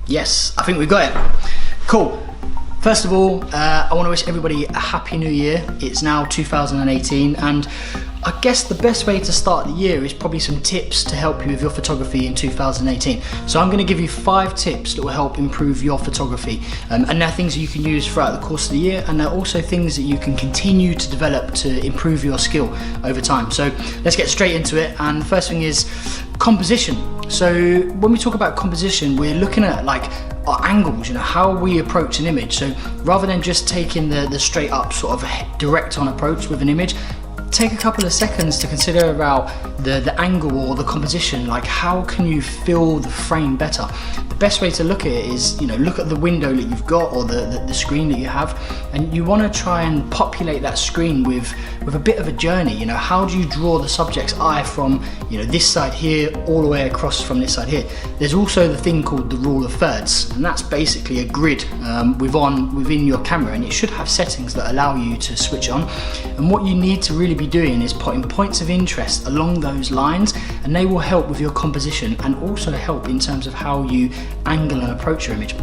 Yes, I think we got it. Cool. First of all, I want to wish everybody a happy new year. It's now 2018, and I guess the best way to start the year is probably some tips to help you with your photography in 2018. So I'm going to give you 5 tips that will help improve your photography, and they're things that you can use throughout the course of the year, and they're also things that you can continue to develop to improve your skill over time. So let's get straight into it, and the first thing is composition. So when we talk about composition, we're looking at like our angles, you know, how we approach an image. So rather than just taking the straight up sort of direct on approach with an image, take a couple of seconds to consider about the angle or the composition. Like, how can you fill the frame better? The best way to look at it is, you know, look at the window that you've got or the screen that you have, and you want to try and populate that screen with a bit of a journey. You know, how do you draw the subject's eye from, you know, this side here all the way across from this side here? There's also the thing called the rule of thirds, and that's basically a grid within your camera, and it should have settings that allow you to switch on. And what you need to really be doing is putting points of interest along those lines, and they will help with your composition and also help in terms of how you angle and approach your image.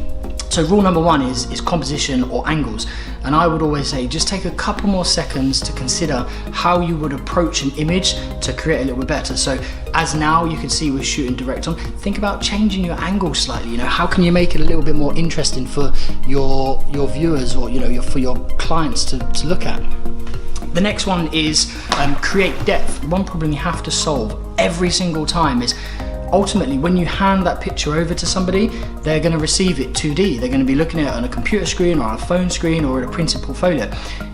So rule number 1 is composition or angles, and I would always say just take a couple more seconds to consider how you would approach an image to create a little bit better. So as now you can see we're shooting direct on, think about changing your angle slightly. You know, how can you make it a little bit more interesting for your viewers, or you know, for your clients to look at. The next one is create depth. One problem you have to solve every single time is ultimately when you hand that picture over to somebody, they're going to receive it 2D. They're going to be looking at it on a computer screen or on a phone screen or in a printed portfolio.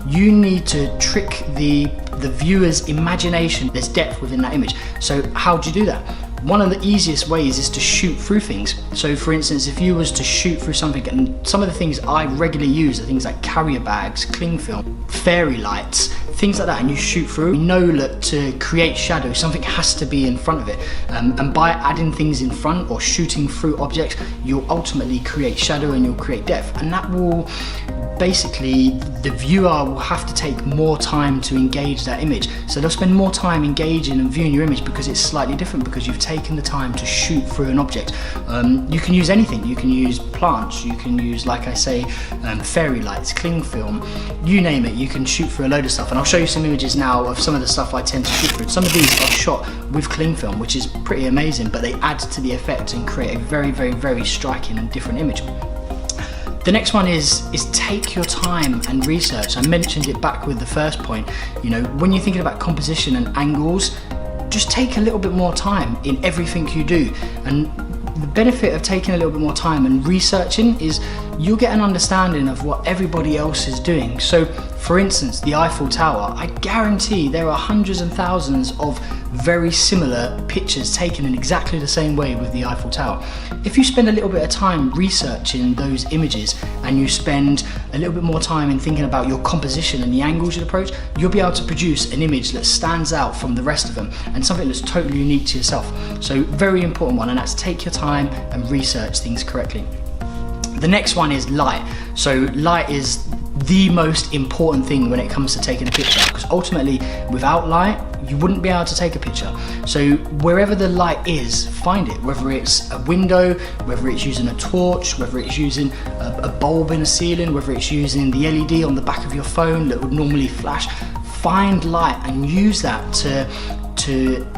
You need to trick the viewer's imagination. There's depth within that image. So how do you do that? One of the easiest ways is to shoot through things. So for instance, if you was to shoot through something, and some of the things I regularly use are things like carrier bags, cling film, fairy lights, things like that, and you shoot through, you know that to create shadow, something has to be in front of it. And by adding things in front or shooting through objects, you'll ultimately create shadow and you'll create depth. And that will basically, the viewer will have to take more time to engage that image. So they'll spend more time engaging and viewing your image because it's slightly different, because you've taken the time to shoot through an object. You can use anything. You can use plants, you can use, like I say, fairy lights, cling film, you name it, you can shoot through a load of stuff. And I'll show you some images now of some of the stuff I tend to shoot through. Some of these are shot with cling film, which is pretty amazing, but they add to the effect and create a very, very, very striking and different image. The next one is take your time and research. I mentioned it back with the first point. You know, when you're thinking about composition and angles, just take a little bit more time in everything you do. And the benefit of taking a little bit more time and researching is you'll get an understanding of what everybody else is doing. So for instance, the Eiffel Tower, I guarantee there are hundreds and thousands of very similar pictures taken in exactly the same way with the Eiffel Tower. If you spend a little bit of time researching those images and you spend a little bit more time in thinking about your composition and the angles you'd approach, you'll be able to produce an image that stands out from the rest of them and something that's totally unique to yourself. So very important one, and that's take your time and research things correctly. The next one is light. So light is the most important thing when it comes to taking a picture, because ultimately without light you wouldn't be able to take a picture. So wherever the light is, find it, whether it's a window, whether it's using a torch, whether it's using a bulb in a ceiling, whether it's using the LED on the back of your phone that would normally flash. Find light and use that to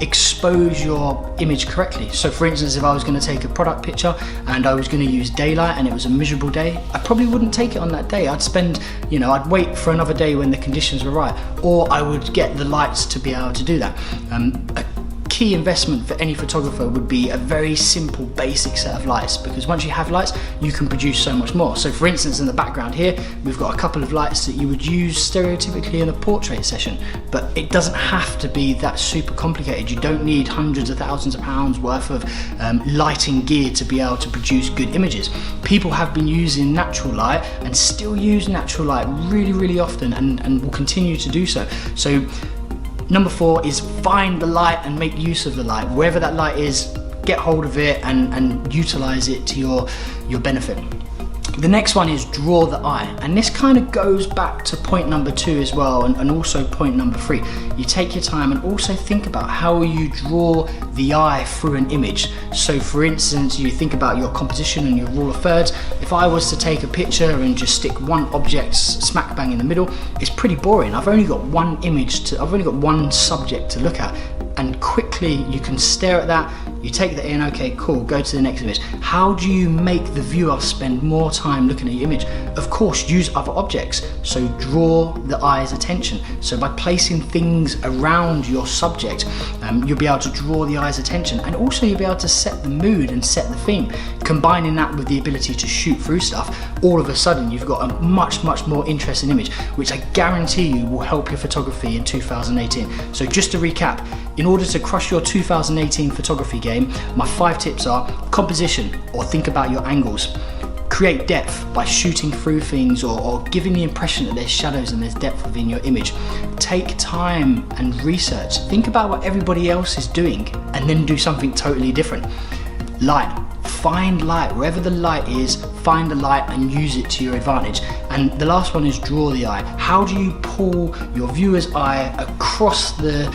expose your image correctly. So for instance, if I was going to take a product picture and I was going to use daylight and it was a miserable day, I probably wouldn't take it on that day. I'd spend, you know, I'd wait for another day when the conditions were right, or I would get the lights to be able to do that. A key investment for any photographer would be a very simple basic set of lights, because once you have lights you can produce so much more. So for instance, in the background here we've got a couple of lights that you would use stereotypically in a portrait session, but it doesn't have to be that super complicated. You don't need hundreds of thousands of pounds worth of lighting gear to be able to produce good images. People have been using natural light and still use natural light really, really often, and will continue to do so. So number 4 is find the light and make use of the light. Wherever that light is, get hold of it and utilize it to your benefit. The next one is draw the eye, and this kind of goes back to point number 2 as well, and also point number 3. You take your time and also think about how you draw the eye through an image. So for instance, you think about your composition and your rule of thirds. If I was to take a picture and just stick one object smack bang in the middle, it's pretty boring. I've only got one image I've only got one subject to look at, and quickly you can stare at that, you take that in, okay, cool, go to the next image. How do you make the viewer spend more time looking at your image? Of course, use other objects, so draw the eye's attention. So by placing things around your subject, you'll be able to draw the eye's attention, and also you'll be able to set the mood and set the theme. Combining that with the ability to shoot through stuff, all of a sudden you've got a much more interesting image, which I guarantee you will help your photography in 2018. So just to recap, in order to crush your 2018 photography game, my 5 tips are: composition, or think about your angles. Create depth by shooting through things, or giving the impression that there's shadows and there's depth within your image. Take time and research. Think about what everybody else is doing and then do something totally different. Light. Find light. Wherever the light is, find the light and use it to your advantage. And the last one is draw the eye. How do you pull your viewer's eye across the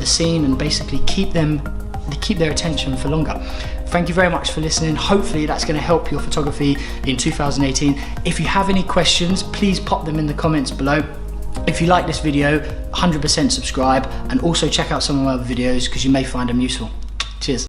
scene and basically keep their attention for longer? Thank you very much for listening. Hopefully that's going to help your photography in 2018. If you have any questions, please pop them in the comments below. If you like this video, 100% subscribe, and also check out some of my other videos because you may find them useful. Cheers.